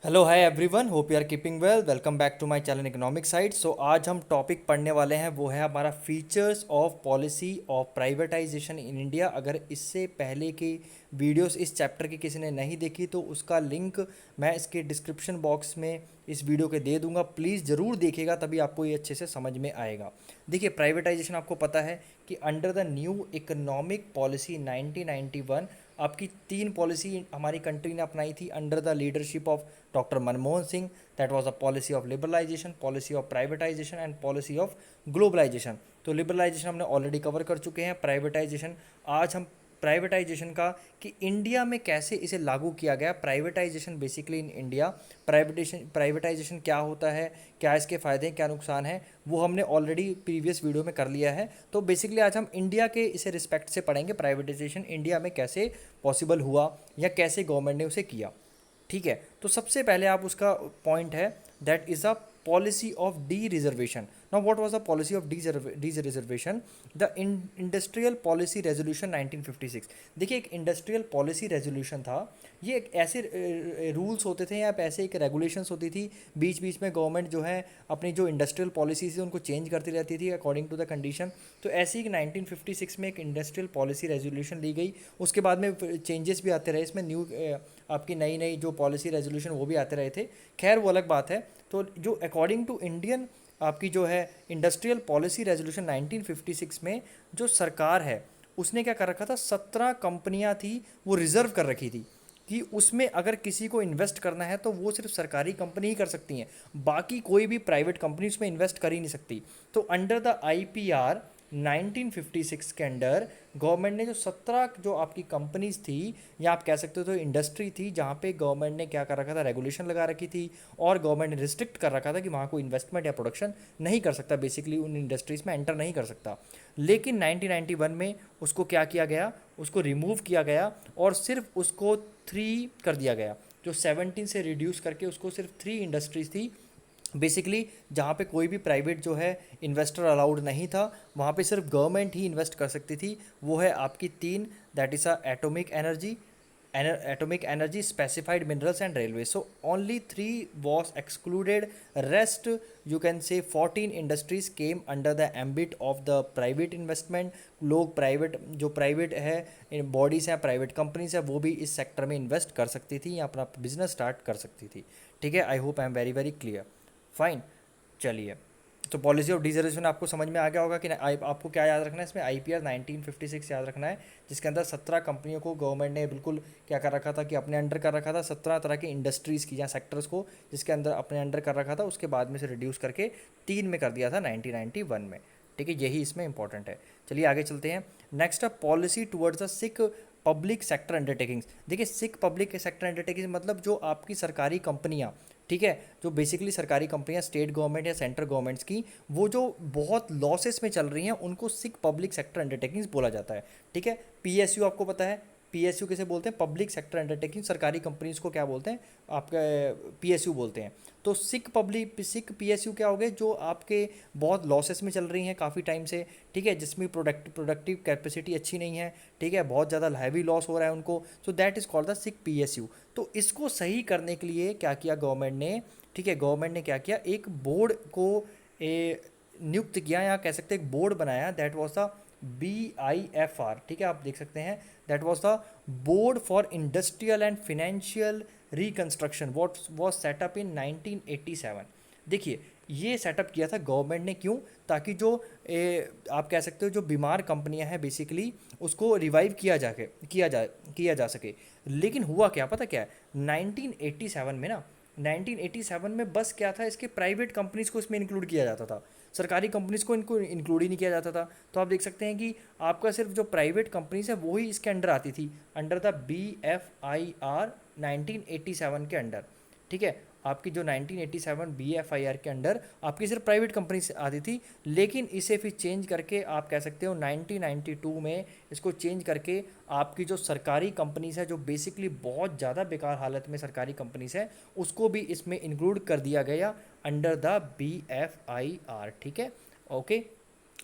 Hello hi everyone, hope you are keeping well. Welcome back to my channel economic side. So आज हम topic पढ़ने वाले हैं, वो है हमारा features of policy of privatisation in India. अगर इससे पहले की वीडियोस इस चैप्टर की किसी ने नहीं देखी तो उसका लिंक मैं इसके डिस्क्रिप्शन बॉक्स में इस वीडियो के दे दूंगा। प्लीज़ ज़रूर देखिएगा, तभी आपको ये अच्छे से समझ में आएगा। देखिए, प्राइवेटाइजेशन आपको पता है कि under the new economic policy 1991 आपकी तीन पॉलिसी हमारी कंट्री ने अपनाई थी under the leadership of doctor Manmohan Singh. That was a policy of liberalisation, policy of privatisation and policy of globalisation. तो लिबरलाइजेशन हमने ऑलरेडी कवर कर चुके हैं। प्राइवेटाइजेशन, आज हम प्राइवेटाइजेशन का कि इंडिया में कैसे इसे लागू किया गया। Privatisation basically in India, privatisation क्या होता है, क्या इसके फ़ायदे हैं, क्या नुकसान है, वो हमने ऑलरेडी प्रीवियस वीडियो में कर लिया है। तो बेसिकली आज हम इंडिया के इसे रिस्पेक्ट से पढ़ेंगे, प्राइवेटाइजेशन इंडिया में कैसे पॉसिबल हुआ या कैसे गवर्नमेंट ने उसे किया। ठीक है, तो सबसे पहले आप उसका पॉइंट है that is a policy of D reservation. Now what was the policy of D reservation? The industrial policy resolution 1956। देखिए, एक इंडस्ट्रियल पॉलिसी रेजोल्यूशन था। ये एक ऐसे रूल्स होते थे या ऐसे एक रेगुलेशंस होती थी, बीच बीच में गवर्नमेंट जो है अपनी जो इंडस्ट्रियल पॉलिसीज है उनको चेंज करती रहती थी अकॉर्डिंग टू द कंडीशन। तो ऐसे ही 1956 में एक इंडस्ट्रियल पॉलिसी रेजोल्यूशन ली गई। उसके बाद में चेंजेस भी आते रहे इसमें, न्यू आपकी नई नई जो पॉलिसी रेजोल्यूशन वो भी आते रहे थे। खैर, वो अलग बात है। तो जो अकॉर्डिंग टू इंडियन आपकी जो है इंडस्ट्रियल पॉलिसी रेजोल्यूशन 1956 में जो सरकार है उसने क्या कर रखा था, 17 कंपनियां थी वो रिजर्व कर रखी थी कि उसमें अगर किसी को इन्वेस्ट करना है तो वो सिर्फ सरकारी कंपनी ही कर सकती हैं, बाकी कोई भी प्राइवेट कंपनी उसमें इन्वेस्ट कर ही नहीं सकती। तो अंडर द आईपीआर 1956 के अंडर गवर्नमेंट ने जो 17 जो आपकी कंपनीज थी या आप कह सकते हो तो इंडस्ट्री थी, जहाँ पे गवर्नमेंट ने क्या कर रखा था, रेगुलेशन लगा रखी थी और गवर्नमेंट ने रिस्ट्रिक्ट कर रखा था कि वहाँ कोई इन्वेस्टमेंट या प्रोडक्शन नहीं कर सकता, बेसिकली उन इंडस्ट्रीज़ में एंटर नहीं कर सकता। लेकिन 1991 में उसको क्या किया गया, उसको रिमूव किया गया और सिर्फ उसको 3 कर दिया गया। जो 17 से रिड्यूस करके उसको सिर्फ 3 इंडस्ट्रीज थी बेसिकली, जहाँ पे कोई भी प्राइवेट जो है इन्वेस्टर अलाउड नहीं था, वहाँ पे सिर्फ गवर्नमेंट ही इन्वेस्ट कर सकती थी। वो है आपकी तीन, that is atomic energy, specified minerals and railway. So only 3 was excluded. Rest you can से 14 industries came under the ambit of the private investment. लोग प्राइवेट जो प्राइवेट है बॉडीज़ हैं, प्राइवेट कंपनीज हैं, वो भी इस सेक्टर में इन्वेस्ट कर सकती थी या अपना बिजनेस स्टार्ट कर सकती थी। ठीक है, आई hope I am very very clear. Fine, चलिए। तो पॉलिसी ऑफ डिजर्वेशन आपको समझ में आ गया होगा कि आपको क्या याद रखना है इसमें, आईपीआर 1956 याद रखना है, जिसके अंदर 17 कंपनियों को गवर्नमेंट ने बिल्कुल क्या कर रखा था कि अपने अंडर कर रखा था, 17 तरह की इंडस्ट्रीज़ की या सेक्टर्स को जिसके अंदर अपने अंडर कर रखा था, उसके बाद में से रिड्यूस करके 3 में कर दिया था 1991 में। ठीक है, यही इसमें इंपॉर्टेंट है। चलिए आगे चलते हैं। Next a policy towards the sick public sector undertakings. देखिए, सिक पब्लिक सेक्टर अंडरटेकिंग्स मतलब जो आपकी सरकारी कंपनियाँ, ठीक है, जो बेसिकली सरकारी कंपनियां स्टेट गवर्नमेंट या सेंट्रल गवर्नमेंट्स की, वो जो बहुत लॉसेस में चल रही हैं उनको सिक पब्लिक सेक्टर अंडरटेकिंग्स बोला जाता है। ठीक है, पीएसयू आपको पता है, पीएसयू किसे बोलते हैं, पब्लिक सेक्टर अंडरटेकिंग। सरकारी कंपनीज को क्या बोलते हैं, आपका पीएसयू बोलते हैं। तो सिक पीएसयू क्या हो गए, जो आपके बहुत लॉसेस में चल रही हैं काफ़ी टाइम से। ठीक है, जिसमें प्रोडक्टिव कैपेसिटी अच्छी नहीं है, ठीक है, बहुत ज़्यादा हैवी लॉस हो रहा है उनको। So that is called the sick PSU. तो इसको सही करने के लिए क्या किया गवर्नमेंट ने, ठीक है, गवर्नमेंट ने क्या किया, एक बोर्ड को नियुक्त किया या कह सकते हैं एक बोर्ड बनाया, दैट वाज द BIFR। ठीक है, आप देख सकते हैं, that was the board for industrial and financial reconstruction, what was setup in 1987। देखिए, ये सेटअप किया था गवर्नमेंट ने, क्यों, ताकि जो आप कह सकते हो जो बीमार कंपनियां हैं बेसिकली उसको रिवाइव किया जा सके। लेकिन हुआ क्या पता क्या है, 1987 में ना, 1987 में बस क्या था, इसके प्राइवेट कंपनीज को इसमें इंक्लूड किया जाता था, सरकारी कंपनीज को इनको इंक्लूड ही नहीं किया जाता था। तो आप देख सकते हैं कि आपका सिर्फ जो प्राइवेट कंपनीज है वो ही इसके अंडर आती थी, अंडर द BFIR 1987 के अंडर। ठीक है, आपकी जो 1987 BFIR के अंडर आपकी सिर्फ प्राइवेट कंपनी से आती थी। लेकिन इसे फिर चेंज करके आप कह सकते हो 1992 में इसको चेंज करके आपकी जो सरकारी कंपनीज है, जो बेसिकली बहुत ज़्यादा बेकार हालत में सरकारी कंपनीज है, उसको भी इसमें इंक्लूड कर दिया गया अंडर द BFIR। ठीक है, okay,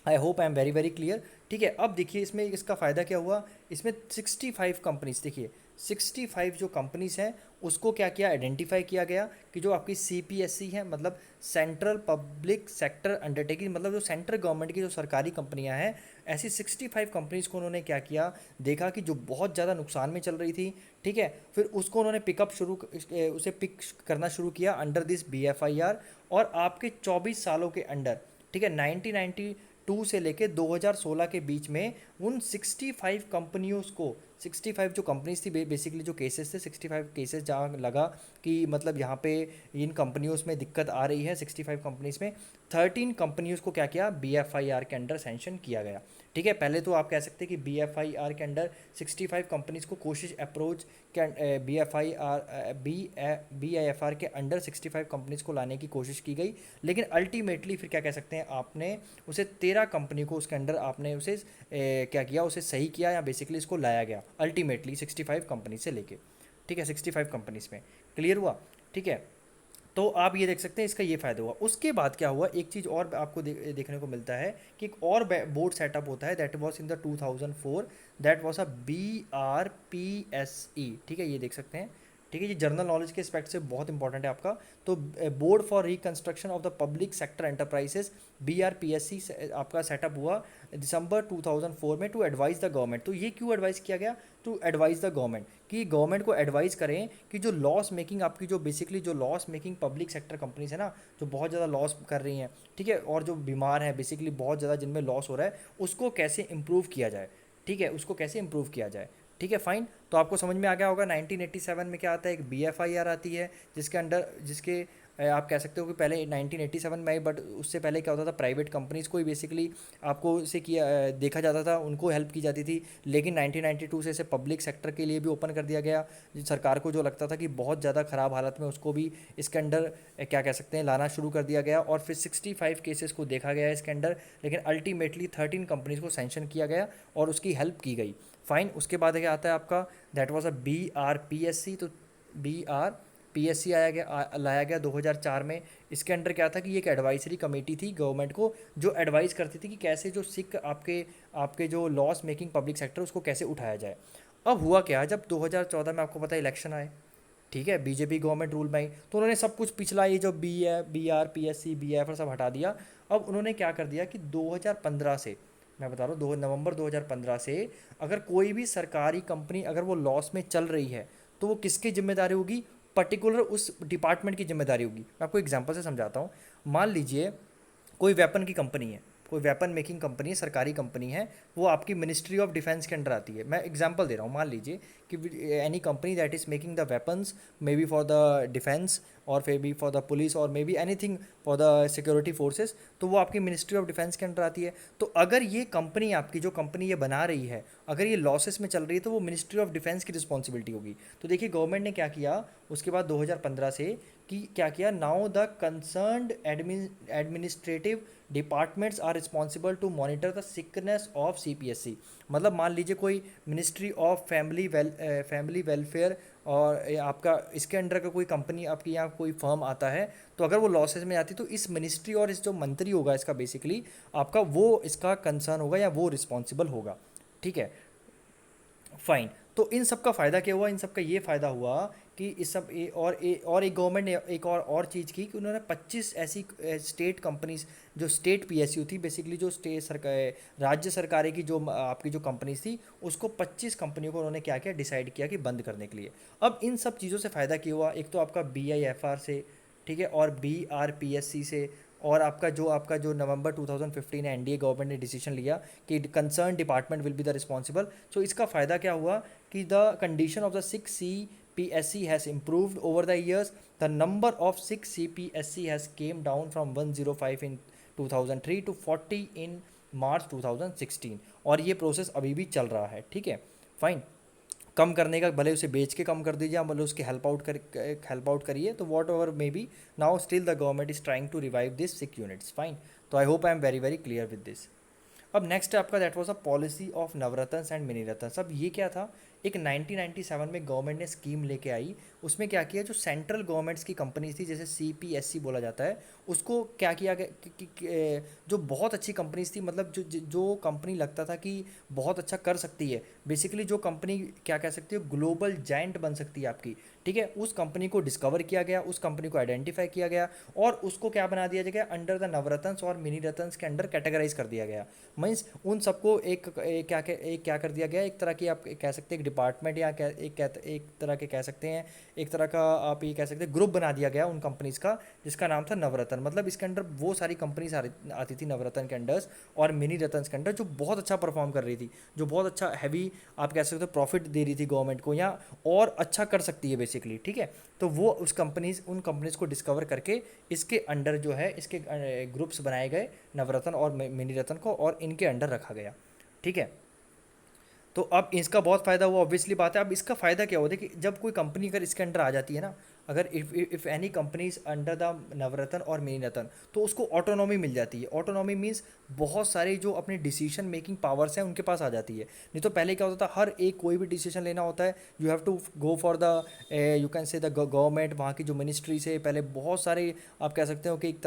I hope I am very very clear. ठीक है, अब देखिए इसमें इसका फ़ायदा क्या हुआ, इसमें 65 कंपनीज, देखिए 65 जो कंपनीज़ हैं उसको क्या किया, आइडेंटिफाई किया गया कि जो आपकी CPSC है, मतलब सेंट्रल पब्लिक सेक्टर अंडरटेकिंग, मतलब जो सेंट्रल गवर्नमेंट की जो सरकारी कंपनियां हैं, ऐसी 65 कंपनीज़ को उन्होंने क्या किया, देखा कि जो बहुत ज़्यादा नुकसान में चल रही थी, ठीक है, फिर उसको उन्होंने पिकअप उसे पिक करना शुरू किया अंडर दिस BFIR। और आपके 24 सालों के अंडर, ठीक है, 1992 से लेके 2016 के बीच में उन 65 कंपनियों को, 65 जो कंपनीज थी, बेसिकली जो केसेस थे, 65 केसेस जहाँ लगा कि मतलब यहाँ पे इन कंपनियों में दिक्कत आ रही है, 65 कंपनीज में 13 कंपनियों को क्या किया, BFIR के अंडर सेंक्शन किया गया। ठीक है, पहले तो आप कह सकते हैं कि BFIR के अंडर 65 कंपनीज को कोशिश अप्रोच के BIFR के अंडर 65 कंपनीज को लाने की कोशिश की गई, लेकिन अल्टीमेटली फिर क्या कह सकते हैं, आपने उसे 13 कंपनी को उसके अंडर आपने उसे क्या किया, उसे सही किया, या बेसिकली इसको लाया गया अल्टीमेटली 65 कंपनी से लेके। ठीक है, 65 कंपनीज में क्लियर हुआ। ठीक है, तो आप ये देख सकते हैं इसका ये फ़ायदा हुआ। उसके बाद क्या हुआ, एक चीज़ और आपको देखने को मिलता है कि एक और बोर्ड सेटअप होता है, that was in the 2004, that was a BRPSE। ठीक है, ये देख सकते हैं। ठीक है, ये जनरल नॉलेज के एस्पेक्ट से बहुत इंपॉर्टेंट है आपका। तो board for reconstruction of the public sector enterprises, BRPSE आपका सेटअप हुआ दिसंबर 2004 में, टू एडवाइज द गवर्नमेंट। तो ये क्यों एडवाइस किया गया, टू एडवाइज द गवर्नमेंट, कि गवर्नमेंट को एडवाइस करें कि जो लॉस मेकिंग आपकी, जो बेसिकली जो loss making public sector companies है ना, जो बहुत ज़्यादा लॉस कर रही हैं, ठीक है, और जो बीमार हैं बेसिकली बहुत ज़्यादा, जिनमें लॉस हो रहा है, उसको कैसे इंप्रूव किया जाए। ठीक है, उसको कैसे इंप्रूव किया जाए। ठीक है, फाइन। तो आपको समझ में आ गया होगा 1987 में क्या आता है, एक BFIR आती है, जिसके अंडर जिसके आप कह सकते हो कि पहले 1987 में आई, बट उससे पहले क्या होता था, प्राइवेट कंपनीज़ को ही बेसिकली आपको इसे किया देखा जाता था, उनको हेल्प की जाती थी। लेकिन 1992 से इसे पब्लिक सेक्टर के लिए भी ओपन कर दिया गया। सरकार को जो लगता था कि बहुत ज़्यादा ख़राब हालत में, उसको भी इसके अंडर क्या कह सकते हैं, लाना शुरू कर दिया गया। और फिर 65 केसेस को देखा गया इसके अंडर, लेकिन अल्टीमेटली 13 कंपनीज़ को सैंक्शन किया गया और उसकी हेल्प की गई। फाइन। उसके बाद क्या आता है आपका, दैट वाज अ BRPSC। तो BRPSC लाया गया 2004 में। इसके अंडर क्या था कि ये एक एडवाइजरी कमेटी थी गवर्नमेंट को, जो एडवाइस करती थी कि कैसे जो सिक आपके आपके जो लॉस मेकिंग पब्लिक सेक्टर, उसको कैसे उठाया जाए। अब हुआ क्या, जब 2014 में आपको पता है इलेक्शन आए, ठीक है, बीजेपी गवर्नमेंट रूल में आई, तो उन्होंने सब कुछ पिछला ये जो BRPSC BF सब हटा दिया। अब उन्होंने क्या कर दिया कि 2015 से, मैं बता रहा हूँ, 2 नवंबर 2015 से अगर कोई भी सरकारी कंपनी अगर वो लॉस में चल रही है, तो वो किसकी जिम्मेदारी होगी, पर्टिकुलर उस डिपार्टमेंट की जिम्मेदारी होगी। मैं आपको एग्जांपल से समझाता हूँ। मान लीजिए कोई वेपन की कंपनी है, कोई वेपन मेकिंग कंपनी है, सरकारी कंपनी है, वो आपकी मिनिस्ट्री ऑफ डिफेंस के अंडर आती है। मैं एग्जांपल दे रहा हूँ, मान लीजिए कि any company that is making the weapons, may be for the defence और may be for the police और may be anything for the security forces, तो वो आपकी मिनिस्ट्री ऑफ डिफेंस के अंडर आती है। तो अगर ये कंपनी, आपकी जो कंपनी ये बना रही है, अगर ये लॉसेस में चल रही है, तो वो मिनिस्ट्री ऑफ डिफेंस की रिस्पॉन्सिबिलिटी होगी। तो देखिए गवर्नमेंट ने क्या किया उसके बाद 2015 से, कि क्या किया, now the concerned administrative departments are responsible to monitor the sickness of CPSC। मतलब मान लीजिए कोई मिनिस्ट्री ऑफ फैमिली वेलफेयर और आपका इसके अंडर का कोई कंपनी आपकी यहाँ कोई फर्म आता है, तो अगर वो लॉसेस में जाती है, तो इस मिनिस्ट्री और इस जो मंत्री होगा इसका, बेसिकली आपका वो इसका कंसर्न होगा या वो रिस्पॉन्सिबल होगा। ठीक है, फाइन। तो इन सब का फ़ायदा क्या हुआ, इन सब का ये फ़ायदा हुआ कि इस सब और एक गवर्नमेंट ने एक और चीज़ की कि उन्होंने 25 ऐसी स्टेट कंपनीज, जो स्टेट PSU थी, बेसिकली जो स्टेट सरकार राज्य सरकारें की जो आपकी जो कंपनीज थी, उसको 25 कंपनियों को उन्होंने क्या किया, डिसाइड किया कि बंद करने के लिए। अब इन सब चीज़ों से फ़ायदा क्या हुआ, एक तो आपका BIFR से, ठीक है, और BRPSC से, और आपका जो नवंबर 2015 में NDA गवर्नमेंट ने डिसीजन लिया कि concern department will be the responsible. So इसका फ़ायदा क्या हुआ कि the condition of the 6 CPSC has improved over the years. The number of 6 CPSC has came down from 105 in 2003 to 40 in March 2016। और ये प्रोसेस अभी भी चल रहा है। ठीक है, फाइन। कम करने का, भले उसे बेच के कम कर दीजिए, या भले उसके हेल्प आउट करिए, तो whatever may be, now still the government is trying to revive this 6 units. Fine. तो I hope I am very very clear with this. अब नेक्स्ट है आपका, that was a policy of Navratna and mini Ratna. अब ये क्या था, एक 1997 में गवर्नमेंट ने स्कीम लेके आई। उसमें क्या किया, जो सेंट्रल गवर्नमेंट्स की कंपनीज थी जैसे CPSC बोला जाता है, उसको क्या किया गया जो बहुत अच्छी कंपनीज थी, मतलब जो कंपनी लगता था कि बहुत अच्छा कर सकती है, बेसिकली जो कंपनी क्या कह सकती है ग्लोबल जायंट बन सकती है आपकी, ठीक है, उस कंपनी को डिस्कवर किया गया, उस कंपनी को आइडेंटिफाई किया गया और उसको क्या बना दिया गया, अंडर द नवरत्न और मिनी रत्न के अंडर कैटेगराइज कर दिया गया। मीन्स उन सबको एक क्या कर दिया गया, एक तरह की आप कह सकते हैं एक डिपार्टमेंट या एक तरह के कह सकते हैं, एक तरह का आप ये कह सकते हैं ग्रुप बना दिया गया उन कंपनीज का, जिसका नाम था नवरत्न। मतलब इसके अंडर वो सारी कंपनीज आती थी नवरत्न के अंडर और मिनी रत्न के अंडर, जो बहुत अच्छा परफॉर्म कर रही थी, जो बहुत अच्छा हैवी आप कह सकते हो प्रॉफिट दे रही थी गवर्नमेंट को, या और अच्छा कर सकती है बेसिकली, ठीक है। तो वो उन कंपनीज को डिस्कवर करके इसके अंडर जो है इसके ग्रुप्स बनाए गए, नवरत्न और मिनी रत्न को, और इनके अंडर रखा गया, ठीक है। तो अब इसका बहुत फ़ायदा हुआ, ऑब्वियसली बात है। अब इसका फ़ायदा क्या होता है कि जब कोई कंपनी अगर इसके अंडर आ जाती है ना, अगर if any company is under the Navratna और मिनी रत्न, तो उसको ऑटोनॉमी मिल जाती है। ऑटोनॉमी मीन्स बहुत सारे जो अपने डिसीजन मेकिंग पावर्स हैं उनके पास आ जाती है। नहीं तो पहले क्या होता था, हर एक कोई भी डिसीजन लेना होता है, you have to go for the you can say the government, वहाँ की जो मिनिस्ट्री से पहले बहुत सारे आप कह सकते हो कि एक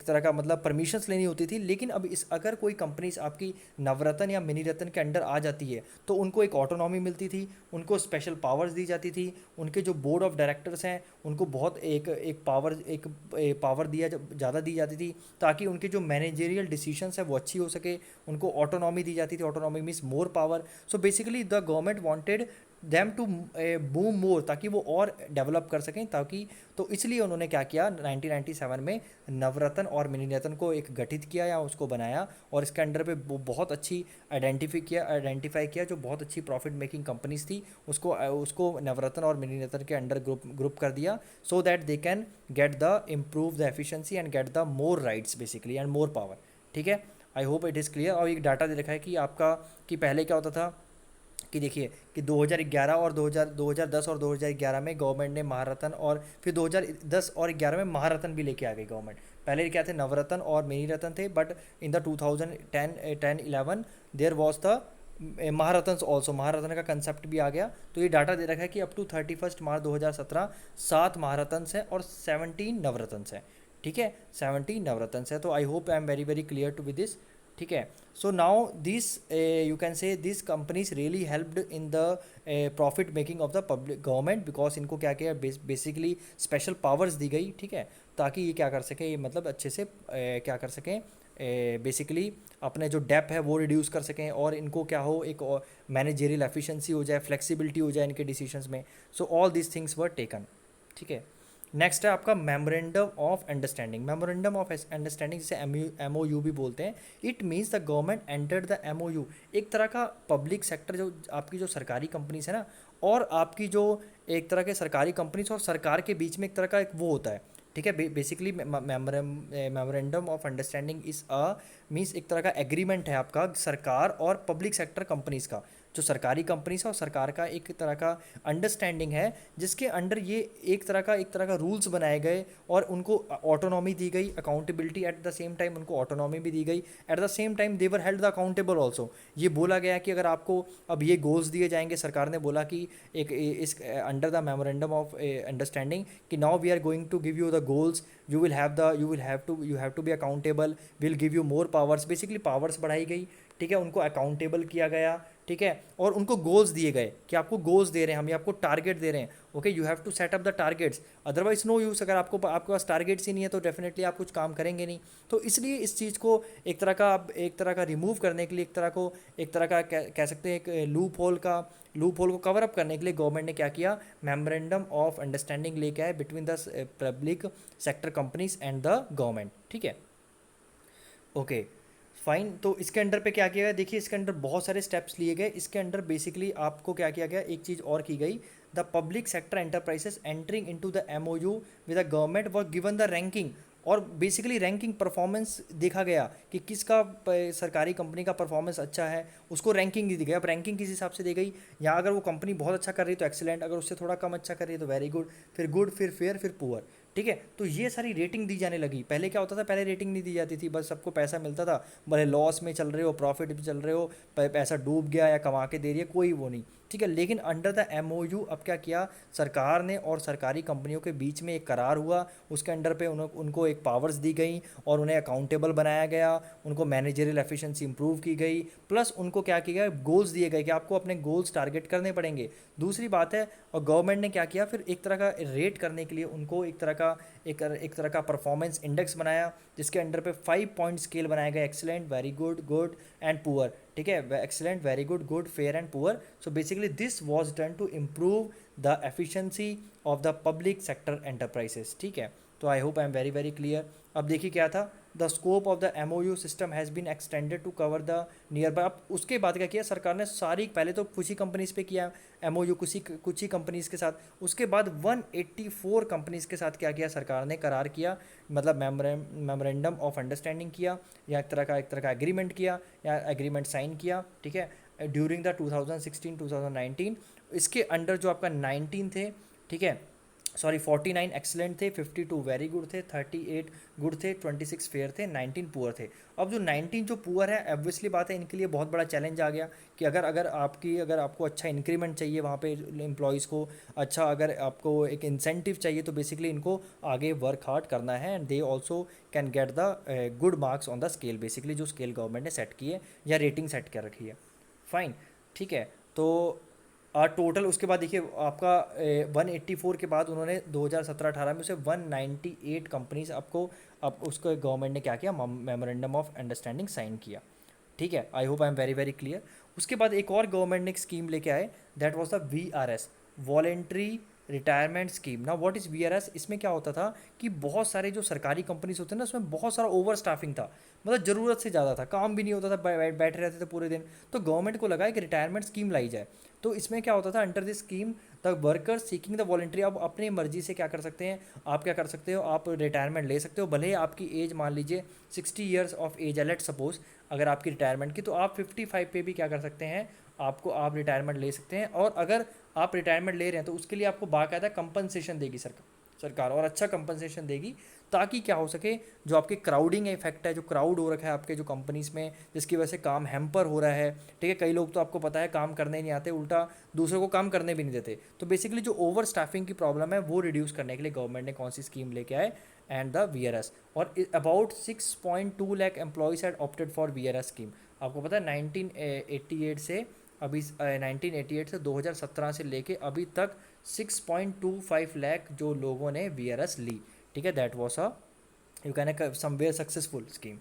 तरह का मतलब परमिशंस लेनी होती थी। लेकिन अब इस अगर कोई कंपनीज आपकी नवरत्न या मिनी रत्न के अंडर आ जाती है तो उनको एक ऑटोनॉमी मिलती थी, उनको स्पेशल पावर्स दी जाती थी, उनके जो बोर्ड ऑफ डायरेक्टर्स हैं उनको बहुत एक पावर दिया ज़्यादा दी जाती थी, ताकि उनके जो मैनेजेरियल डिसीजंस है वो अच्छी हो सके, उनको ऑटोनॉमी दी जाती थी। Autonomy means more power. So basically the government wanted them to boom more, ताकि वो और डेवलप कर सकें, ताकि तो इसलिए उन्होंने क्या किया 1997 में नवरत्न और मिनी रत्न को एक गठित किया या उसको बनाया, और इसके अंडर पे वो बहुत अच्छी आइडेंटिफाई किया जो बहुत अच्छी प्रॉफिट मेकिंग कंपनीज थी, उसको नवरत्न और मिनी रत्न के अंडर ग्रुप कर दिया, so that they can get the improve the efficiency and get the more rights basically and more power, ठीक है। I hope it is clear. और एक डाटा दे रखा है कि आपका कि पहले क्या होता था कि देखिए कि 2011 और 2010 और 2011 में गवर्नमेंट ने महारत्न, और फिर 2010 और 11 में महारत्न भी लेके आ गई गवर्नमेंट। पहले क्या थे, नवरत्न और मिनी रत्न थे, but in the 2010-11 there was the Maharatna also, Maharatna का कंसेप्ट भी आ गया। तो ये डाटा दे रखा है कि अप टू 31 मार्च 2017 7 महारत्न हैं और 17 नवरत्न हैं, ठीक है, 17 नवरत्न हैं। तो I hope I am very very clear to with this, ठीक है। So now this you can say this companies really helped in the profit making of the public government, because इनको क्या किया बेसिकली स्पेशल पावर्स दी गई, ठीक है, ताकि ये क्या कर सकें, ये मतलब अच्छे से क्या कर सकें, बेसिकली अपने जो डेप है वो रिड्यूस कर सकें, और इनको क्या हो एक मैनेजेरियल एफिशिएंसी हो जाए, फ्लेक्सिबिलिटी हो जाए इनके डिसीजंस में। So all this things were taken, ठीक है। नेक्स्ट है आपका memorandum of understanding. Memorandum of understanding जिसे MOU भी बोलते हैं। It means the government entered the MOU, एक तरह का पब्लिक सेक्टर, जो आपकी जो सरकारी कंपनीज है ना, और आपकी जो एक तरह के सरकारी कंपनीज और सरकार के बीच में एक तरह का एक वो होता है, ठीक है। Basically memorandum of understanding is means एक तरह का एग्रीमेंट है आपका सरकार और पब्लिक सेक्टर कंपनीज का, जो सरकारी कंपनीज है और सरकार का एक तरह का अंडरस्टैंडिंग है, जिसके अंडर ये एक तरह का रूल्स बनाए गए, और उनको ऑटोनॉमी दी गई, accountability at the same time उनको ऑटोनॉमी भी दी गई, at the same time they were held the accountable also. ये बोला गया कि अगर आपको अब ये गोल्स दिए जाएंगे, सरकार ने बोला कि एक इस under the memorandum of understanding कि now we are going to give you the goals, you have to be accountable, will give you more powers, basically powers बढ़ाई गई, ठीक है, उनको अकाउंटेबल किया गया, ठीक है, और उनको गोल्स दिए गए कि आपको गोल्स दे रहे हैं हम, या आपको टारगेट दे रहे हैं, okay, you have to set up the targets, otherwise no use. अगर आपके पास टारगेट्स ही नहीं है तो डेफिनेटली आप कुछ काम करेंगे नहीं। तो इसलिए इस चीज़ को एक तरह का रिमूव करने के लिए, एक तरह का कह सकते हैं एक लूप होल को कवर अप करने के लिए गवर्नमेंट ने क्या किया, मेमोरेंडम ऑफ अंडरस्टैंडिंग लेके आए between the public sector companies and the government, ठीक है, ओके फाइन। तो इसके अंडर पे क्या किया गया, देखिए इसके अंडर बहुत सारे स्टेप्स लिए गए। इसके अंडर बेसिकली आपको क्या किया गया, एक चीज़ और की गई, the public sector enterprises entering into the MOU with the government were given the ranking, और बेसिकली रैंकिंग परफॉर्मेंस देखा गया कि किसका सरकारी कंपनी का परफॉर्मेंस अच्छा है, उसको रैंकिंग दी गई। अब रैंकिंग किस हिसाब से दी गई, या अगर वो कंपनी बहुत अच्छा कर रही है तो एक्सीलेंट, अगर उससे थोड़ा कम अच्छा कर रही है तो वेरी गुड, फिर फेयर, फिर पुअर, ठीक है। तो ये सारी रेटिंग दी जाने लगी। पहले क्या होता था, पहले रेटिंग नहीं दी जाती थी, बस सबको पैसा मिलता था, भले लॉस में चल रहे हो प्रॉफिट में चल रहे हो, पैसा डूब गया या कमा के दे रही है, कोई वो नहीं। ठीक है। लेकिन अंडर द एमओयू अब क्या किया सरकार ने और सरकारी कंपनियों के बीच में एक करार हुआ, उसके अंडर पे उनको एक पावर्स दी गई और उन्हें अकाउंटेबल बनाया गया, उनको मैनेजरियल एफिशिएंसी इंप्रूव की गई, प्लस उनको क्या किया गया, गोल्स दिए गए कि आपको अपने गोल्स टारगेट करने पड़ेंगे। दूसरी बात है, और गवर्नमेंट ने क्या किया फिर, एक तरह का रेट करने के लिए उनको एक तरह का परफॉर्मेंस इंडेक्स बनाया, जिसके अंडर पे 5 पॉइंट स्केल बनाया गया, excellent, very good, good and poor. ठीक है, excellent, very good, good, fair and poor. So basically this was done to improve the efficiency of the public sector enterprises. ठीक है। तो I hope I am very very clear. अब देखिए क्या था, the scope of the MOU system has been extended to cover the nearby. अब उसके बाद क्या किया सरकार ने, सारी पहले तो कुछ ही कंपनीज पे किया एमओयू, कुछ ही कंपनीज के साथ, उसके बाद 184 कंपनीज के साथ क्या किया सरकार ने, करार किया, मतलब मेमोरेंडम ऑफ अंडरस्टैंडिंग किया, या एक तरह का एग्रीमेंट किया या एग्रीमेंट साइन किया। ठीक है, ड्यूरिंग द 2016-2019। इसके अंडर जो आपका 19 थे, ठीक है, सॉरी 49 एक्सीलेंट थे, 52 वेरी गुड थे, 38 गुड थे, 26 फेयर थे, 19 पुअर थे। अब जो 19 जो पुअर है, ऑब्वियसली बात है इनके लिए बहुत बड़ा चैलेंज आ गया कि अगर आपको अच्छा इंक्रीमेंट चाहिए वहाँ पे एम्प्लॉयज़ को, अच्छा अगर आपको एक इंसेंटिव चाहिए, तो बेसिकली इनको आगे वर्क हार्ड करना है, and they also can get the good marks on the scale, basically जो स्केल गवर्नमेंट ने सेट की है या रेटिंग सेट कर रखी है। फाइन। ठीक है। तो टोटल उसके बाद देखिए आपका 184 के बाद उन्होंने 2017-18 में उसे 198 कंपनीज आपको, अब उसको गवर्नमेंट ने क्या किया, मेमोरेंडम ऑफ अंडरस्टैंडिंग साइन किया। ठीक है, आई hope I am very very clear. उसके बाद एक और गवर्नमेंट ने एक स्कीम लेके आए, that was the VRS, voluntary retirement scheme. ना व्हाट इज़ वीआरएस, इसमें क्या होता था कि बहुत सारे जो सरकारी कंपनीज होते हैं ना, उसमें बहुत सारा ओवर स्टाफिंग था, मतलब ज़रूरत से ज़्यादा था, काम भी नहीं होता था, बैठे रहते थे पूरे दिन। तो गवर्नमेंट को लगा कि रिटायरमेंट स्कीम लाई जाए। तो इसमें क्या होता था, under this scheme the worker seeking the voluntary, अब अपनी मर्जी से क्या कर सकते हैं, आप क्या कर सकते हो, आप रिटायरमेंट ले सकते हो, भले ही आपकी एज मान लीजिए 60 ईयर्स ऑफ एज है, लेट सपोज अगर आपकी रिटायरमेंट की, तो आप 55 पे भी क्या कर सकते हैं, आप रिटायरमेंट ले सकते हैं। और अगर आप रिटायरमेंट ले रहे हैं तो उसके लिए आपको बाकायदा कंपनसेशन देगी सरकार, और अच्छा कंपनसेशन देगी, ताकि क्या हो सके, जो आपके क्राउडिंग इफेक्ट है, जो क्राउड हो रखा है आपके जो कंपनीज में, जिसकी वजह से काम हैम्पर हो रहा है। ठीक है, कई लोग तो आपको पता है काम करने ही नहीं आते, उल्टा दूसरों को काम करने भी नहीं देते। तो बेसिकली जो ओवर स्टाफिंग की प्रॉब्लम है वो रिड्यूस करने के लिए गवर्नमेंट ने कौन सी स्कीम लेके आए, एंड द वीआरएस। और about 6.2 lakh employees had opted for VRS scheme. आपको पता है 1988 से अभी 1988 से 2017 से लेके अभी तक 6.25 लाख जो लोगों ने वीआरएस ली। ठीक है, that was a you can somewhere successful scheme.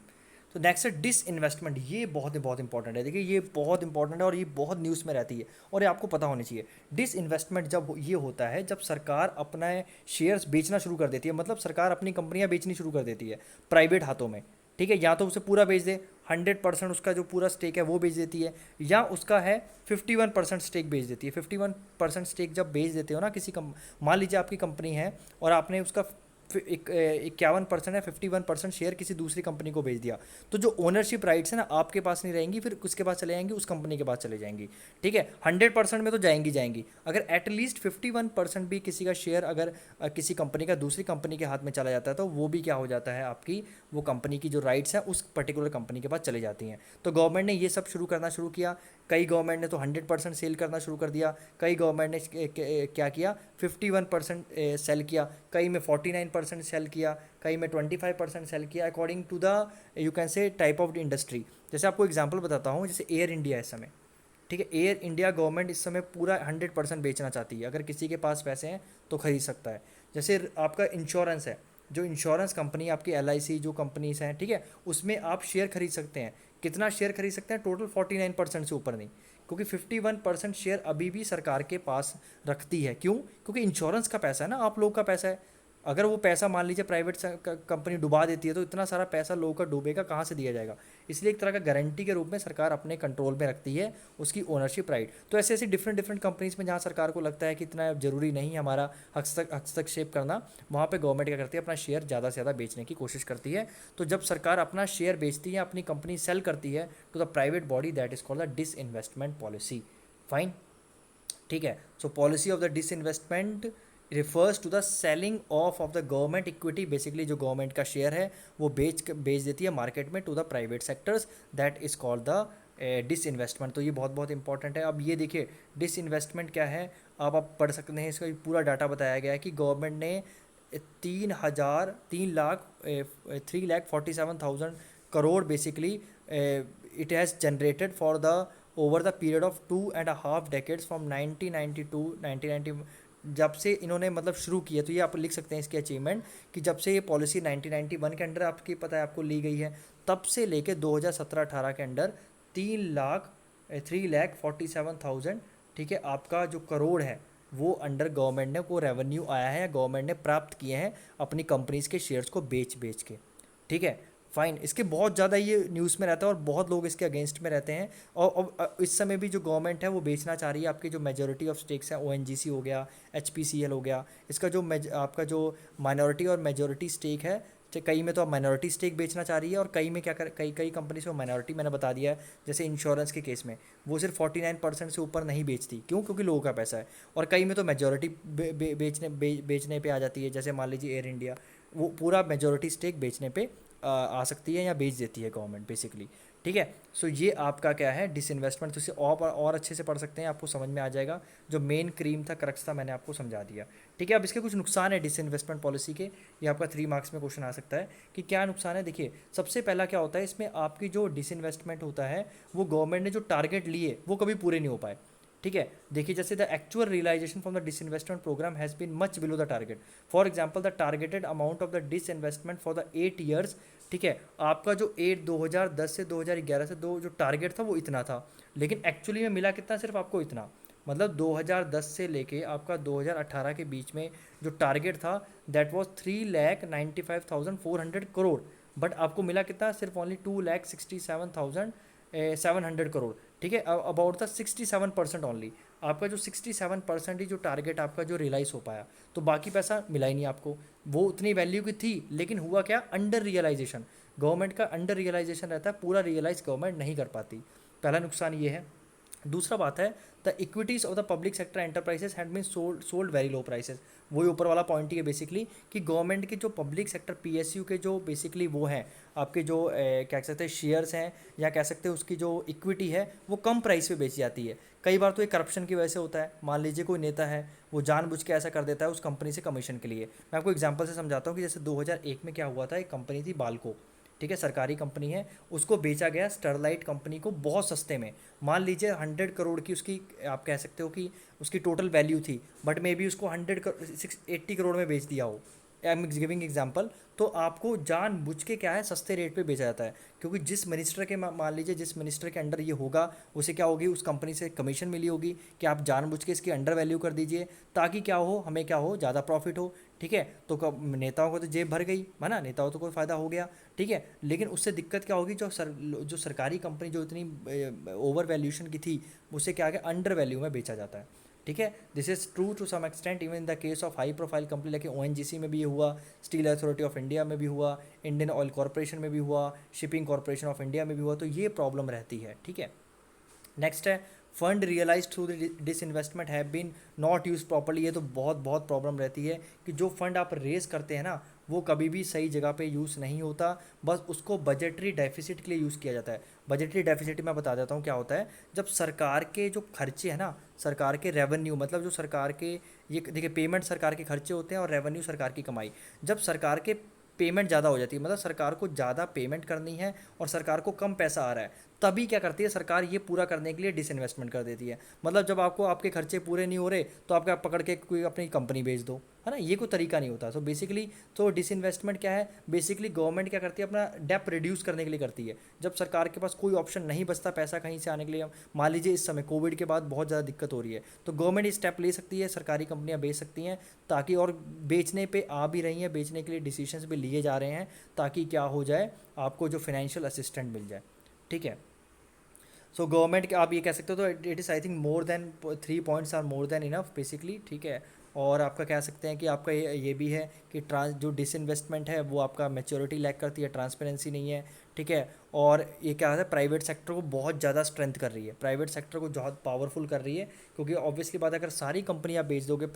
तो नेक्स्ट है डिस इन्वेस्टमेंट, ये बहुत बहुत इंपॉर्टेंट है। देखिए ये बहुत इंपॉर्टेंट है और ये बहुत न्यूज़ में रहती है और ये आपको पता होनी चाहिए। डिस इन्वेस्टमेंट जब ये होता है, जब सरकार अपना शेयर्स बेचना शुरू कर देती है, मतलब सरकार अपनी कंपनियां बेचनी शुरू कर देती है प्राइवेट हाथों में। ठीक है, या तो उसे पूरा बेच दे, 100% उसका जो पूरा स्टेक है वो बेच देती है, या उसका है 51% स्टेक बेच देती है। 51% स्टेक जब बेच देते हो ना किसी मान लीजिए आपकी कंपनी है और आपने उसका 51% है, 51% शेयर किसी दूसरी कंपनी को बेच दिया, तो जो ओनरशिप राइट्स है ना आपके पास नहीं रहेंगी, फिर उसके पास चले जाएंगी, उस कंपनी के पास चले जाएंगी। ठीक है, 100% में तो जाएंगी जाएंगी, अगर एटलीस्ट 51% भी किसी का शेयर अगर किसी कंपनी का दूसरी कंपनी के हाथ में चला जाता है, तो वो भी क्या हो जाता है, आपकी वो कंपनी की जो राइट्स हैं उस पर्टिकुलर कंपनी के पास चले जाती हैं। तो गवर्नमेंट ने ये सब शुरू किया। कई गवर्नमेंट ने तो 100% सेल करना शुरू कर दिया, कई गवर्नमेंट ने क्या किया, 51% सेल किया, कई में 49% सेल किया, कई में 25% सेल किया, according to the you can say type of industry. जैसे आपको एग्जांपल बताता हूँ, जैसे एयर इंडिया इस समय, ठीक है, एयर इंडिया गवर्नमेंट इस समय पूरा 100% बेचना चाहती है, अगर किसी के पास पैसे हैं तो खरीद सकता है। जैसे आपका इंश्योरेंस है, जो इंश्योरेंस कंपनी आपकी LIC जो कंपनीज हैं, ठीक है, उसमें आप शेयर खरीद सकते हैं। कितना शेयर खरीद सकते हैं, टोटल 49% से ऊपर नहीं, क्योंकि 51% शेयर अभी भी सरकार के पास रखती है। क्यों? क्योंकि इंश्योरेंस का पैसा है ना, आप लोग का पैसा है। अगर वो पैसा मान लीजिए प्राइवेट कंपनी डुबा देती है, तो इतना सारा पैसा लोगों का डूबेगा, कहाँ से दिया जाएगा? इसलिए एक तरह का गारंटी के रूप में सरकार अपने कंट्रोल में रखती है उसकी ओनरशिप राइट। तो ऐसे ऐसी डिफरेंट डिफरेंट कंपनीज में जहाँ सरकार को लगता है कि इतना ज़रूरी नहीं है हमारा हस्तक्षेप करना, वहाँ पे गवर्नमेंट क्या करती है, अपना शेयर ज़्यादा से ज़्यादा बेचने की कोशिश करती है। तो जब सरकार अपना शेयर बेचती है, अपनी कंपनी सेल करती है to the private body, that is called the disinvestment policy. Fine, ठीक है। So policy of the disinvestment refers to the selling of the government equity, basically जो गवर्नमेंट का शेयर है वो बेच देती है मार्केट में to the private sectors, that is called the disinvestment. तो ये बहुत बहुत इंपॉर्टेंट है। अब ये देखिए डिसइन्वेस्टमेंट क्या है, अब आप पढ़ सकते हैं, इसका पूरा डाटा बताया गया है कि गवर्नमेंट ने 3,47,000 basically it has generated for the over the period of 2.5 decades from 1990 जब से इन्होंने मतलब शुरू किया। तो ये आप लिख सकते हैं इसकी अचीवमेंट कि जब से ये पॉलिसी 1991 के अंडर आपकी पता है आपको ली गई है, तब से लेके 2017-18 के अंडर 3,47,000, ठीक है, आपका जो करोड़ है वो अंडर गवर्नमेंट ने को रेवेन्यू आया है या गवर्नमेंट ने प्राप्त किए हैं अपनी कंपनीज के शेयर्स को बेच बेच के। ठीक है, फाइन। इसके बहुत ज़्यादा ये न्यूज़ में रहता है और बहुत लोग इसके अगेंस्ट में रहते हैं। और इस समय भी जो गवर्नमेंट है वो बेचना चाह रही है आपकी जो मेजोरिटी ऑफ स्टेक्स हैं, ओएनजीसी हो गया, एचपीसीएल हो गया, इसका जो आपका जो माइनॉरिटी और मेजोरिटी स्टेक है, कई में तो आप माइनॉरिटी स्टेक बेचना चाह रही है और कई में क्या कर कई कई कंपनी से माइनॉरिटी मैंने बता दिया है। जैसे इंश्योरेंस के केस में वो सिर्फ 49% से ऊपर नहीं बेचती, क्यों? क्योंकि लोगों का पैसा है। और कई में तो मेजोरिटी बेचने पे आ जाती है, जैसे मान लीजिए एयर इंडिया, वो पूरा मेजोरिटी स्टेक बेचने पे आ सकती है या बेच देती है गवर्नमेंट बेसिकली। ठीक है, सो ये आपका क्या है डिसइन्वेस्टमेंट। तो इसे और अच्छे से पढ़ सकते हैं, आपको समझ में आ जाएगा। जो मेन क्रीम था, क्रक्स था, मैंने आपको समझा दिया। ठीक है, अब इसके कुछ नुकसान है डिसइन्वेस्टमेंट पॉलिसी के, ये आपका 3 मार्क्स में क्वेश्चन आ सकता है कि क्या नुकसान है। देखिए सबसे पहला क्या होता है इसमें, आपकी जो डिसइन्वेस्टमेंट होता है वो गवर्नमेंट ने जो टारगेट लिए वो कभी पूरे नहीं हो पाए। ठीक है, देखिए जैसे the actual realisation from the disinvestment programme has been much below the target. For example the targeted amount of the disinvestment for the 8 years, ठीक है, आपका जो 2010 से 2011 से दो जो टारगेट था वो इतना था, लेकिन एक्चुअली में मिला कितना, सिर्फ आपको इतना। मतलब 2010 से लेके आपका 2018 के बीच में जो टारगेट था दैट वाज 3,95,400 करोड़, बट आपको मिला कितना, सिर्फ ओनली 2,67,700 करोड़। ठीक है, अबाउट द 67% ओनली, आपका जो 67% ही जो टारगेट आपका जो रियलाइज हो पाया, तो बाकी पैसा मिला ही नहीं आपको। वो उतनी वैल्यू की थी, लेकिन हुआ क्या, अंडर रियलाइजेशन। गवर्नमेंट का अंडर रियलाइजेशन रहता है, पूरा रियलाइज गवर्नमेंट नहीं कर पाती। पहला नुकसान ये है। दूसरा बात है the equities of the public sector enterprises had been sold very low prices. वही ऊपर वाला पॉइंट ही है बेसिकली कि गवर्नमेंट के जो पब्लिक सेक्टर पीएसयू के जो बेसिकली वो हैं आपके जो क्या कह सकते हैं शेयर्स हैं, या कह सकते हैं उसकी जो इक्विटी है वो कम प्राइस पे बेची जाती है। कई बार तो ये करप्शन की वजह से होता है। मान लीजिए कोई नेता है वो जानबूझ के ऐसा कर देता है उस कंपनी से कमीशन के लिए। मैं आपको एग्जांपल से समझाता हूँ कि जैसे 2001 में क्या हुआ था, एक कंपनी थी बाल्को, ठीक है, सरकारी कंपनी है, उसको बेचा गया स्टरलाइट कंपनी को बहुत सस्ते में। मान लीजिए 100 करोड़ की उसकी आप कह सकते हो कि उसकी टोटल वैल्यू थी, बट मे बी उसको 80 करोड़ में बेच दिया हो। I am giving example. तो आपको जानबूझ के क्या है सस्ते रेट पे बेचा जाता है, क्योंकि जिस मिनिस्टर के मान लीजिए जिस मिनिस्टर के अंडर ये होगा उसे क्या होगी, उस कंपनी से कमीशन मिली होगी कि आप जानबूझ के इसकी अंडर वैल्यू कर दीजिए ताकि क्या हो, हमें क्या हो, ज़्यादा प्रॉफिट हो। ठीक है, तो नेताओं को तो जेब भर गई है ना, नेताओं तो कोई फ़ायदा हो गया। ठीक है, लेकिन उससे दिक्कत क्या होगी, जो सरकारी कंपनी जो इतनी ओवर वैल्यूशन की थी उसे क्या है अंडर वैल्यू में बेचा जाता है। ठीक है, this is true to some extent even in the case of high profile company like ONGC में भी ये हुआ, स्टील अथॉरिटी ऑफ इंडिया में भी हुआ, इंडियन ऑयल कॉरपोरेशन में भी हुआ, शिपिंग कॉरपोरेशन ऑफ इंडिया में भी हुआ। तो ये प्रॉब्लम रहती है। ठीक है, नेक्स्ट है fund realise through disinvestment have been not use properly. ये तो बहुत बहुत प्रॉब्लम रहती है कि जो फंड आप रेज करते हैं ना वो कभी भी सही जगह पे यूज़ नहीं होता, बस उसको बजटरी डेफिसिट के लिए यूज़ किया जाता है। बजटरी डेफिसिट मैं बता देता हूँ क्या होता है। जब सरकार के जो खर्चे हैं ना, सरकार के रेवेन्यू मतलब जो सरकार के ये देखिए पेमेंट सरकार के खर्चे होते हैं और रेवेन्यू सरकार की कमाई। जब सरकार के पेमेंट ज़्यादा हो जाती है, मतलब सरकार को ज़्यादा पेमेंट करनी है और सरकार को कम पैसा आ रहा है, तभी क्या करती है सरकार, ये पूरा करने के लिए डिसइन्वेस्टमेंट कर देती है। मतलब जब आपको आपके खर्चे पूरे नहीं हो रहे तो आप क्या पकड़ के कोई अपनी कंपनी बेच दो, है ना, ये कोई तरीका नहीं होता। सो बेसिकली तो डिसइन्वेस्टमेंट क्या है, बेसिकली गवर्नमेंट क्या करती है अपना डेप रिड्यूस करने के लिए करती है। जब सरकार के पास कोई ऑप्शन नहीं बचता पैसा कहीं से आने के लिए, मान लीजिए इस समय कोविड के बाद बहुत ज़्यादा दिक्कत हो रही है, तो गवर्नमेंट ये स्टेप ले सकती है, सरकारी कंपनियां बेच सकती हैं ताकि, और बेचने पे आ भी रही हैं, बेचने के लिए डिसीजंस भी लिए जा रहे हैं ताकि क्या हो जाए, आपको जो फाइनेंशियल असिस्टेंट मिल जाए। ठीक है, सो गवर्नमेंट के आप ये कह सकते हो, तो it is I think more than 3 points are more than enough basically, ठीक है। और आपका कह सकते हैं कि आपका ये भी है कि ट्रांस जो डिसइन्वेस्टमेंट है वो आपका मैच्योरिटी लैक करती है, ट्रांसपेरेंसी नहीं है, ठीक है। और ये क्या है, प्राइवेट सेक्टर को बहुत ज़्यादा स्ट्रेंथ कर रही है, प्राइवेट सेक्टर को बहुत पावरफुल कर रही है, क्योंकि ऑब्वियसली बात है, अगर सारी कंपनी आप बेच दोगे,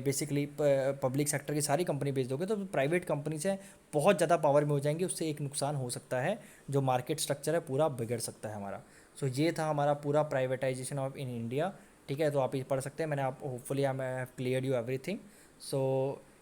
बेसिकली पब्लिक सेक्टर की सारी कंपनी बेच दोगे, तो प्राइवेट कंपनी से बहुत ज़्यादा पावर में हो जाएंगी, उससे एक नुकसान हो सकता है, जो मार्केट स्ट्रक्चर है पूरा बिगड़ सकता है हमारा। सो ये था हमारा पूरा प्राइवेटाइजेशन ऑफ इन इंडिया, ठीक है। तो आप ये पढ़ सकते हैं, मैंने आप hopefully I have clear you everything. So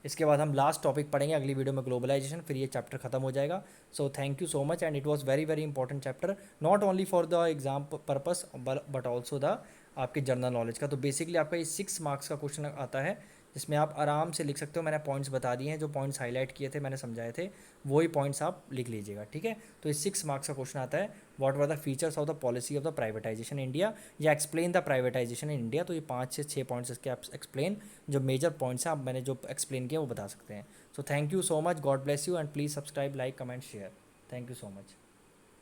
इसके बाद हम लास्ट टॉपिक पढ़ेंगे अगली वीडियो में, ग्लोबलाइजेशन, फिर ये चैप्टर खत्म हो जाएगा। So thank you so much, and it was very very important chapter, not only for the exam purpose but also the आपके जनरल नॉलेज का। तो बेसिकली आपका ये 6 मार्क्स का क्वेश्चन आता है, जिसमें आप आराम से लिख सकते हो। मैंने पॉइंट्स बता दिए हैं, जो पॉइंट्स हाईलाइट किए थे मैंने समझाए थे, वही पॉइंट्स आप लिख लीजिएगा, ठीक है। तो ये 6 मार्क्स का क्वेश्चन आता है, what were the features of the policy of the privatisation India, या explain the privatisation in India. तो ये 5 से 6 पॉइंट्स इसके आप एक्सप्लेन, जो मेजर पॉइंट्स हैं आप मैंने जो एक्सप्लेन किया वो बता सकते हैं। So thank you so much, God bless you, and please subscribe, like, comment, share. Thank you so much.